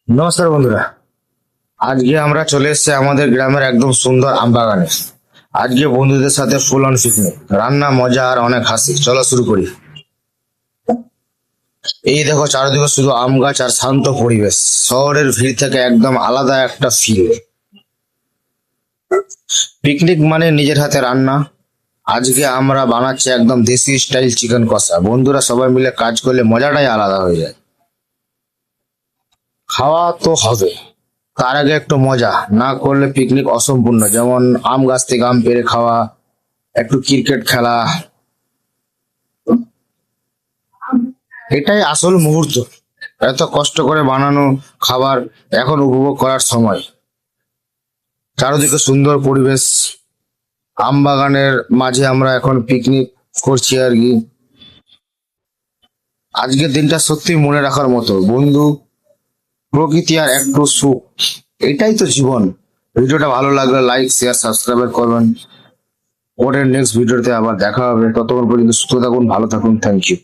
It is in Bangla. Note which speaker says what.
Speaker 1: নমস্কার বন্ধুরা, আজকে আমরা চলে এসেছি আমাদের গ্রামের একদম সুন্দর আম বাগানে। আজকে বন্ধুদের সাথে ফুল অন পিকনিক, রান্না, মজা আর অনেক হাসি। চলো শুরু করি। এই দেখো, চারিদিকে শুধু আম গাছ আর শান্ত পরিবেশ। শহরের ভিড় থেকে একদম আলাদা একটা ফিল। পিকনিক মানে নিজের হাতে রান্না। আজকে আমরা বানাচ্ছি একদম দেশি স্টাইল চিকেন কষা। বন্ধুরা সবাই মিলে কাজ করলে মজাটাই আলাদা হয়ে যায়। খাওয়া তো হবে, তার আগে একটু মজা না করলে পিকনিক অসম্পূর্ণ। যেমন আম গাছ থেকে আম পেড়ে খাওয়া, একটু ক্রিকেট খেলা, এটাই আসল মুহূর্ত। এত কষ্ট করে বানানো খাবার এখন উপভোগ করার সময়। চারিদিকে সুন্দর পরিবেশ, আম বাগানের মাঝে আমরা এখন পিকনিক করছি আর কি। আজকের দিনটা সত্যি মনে রাখার মতো। বন্ধু, প্রকৃতি আর একটু সুখ, এটাই তো জীবন। ভিডিওটা ভালো লাগলে লাইক, শেয়ার, সাবস্ক্রাইব করবেন। পরের নেক্সট ভিডিওতে আবার দেখা হবে। ততক্ষণ পর্যন্ত সুস্থ থাকুন, ভালো থাকুন। Thank you.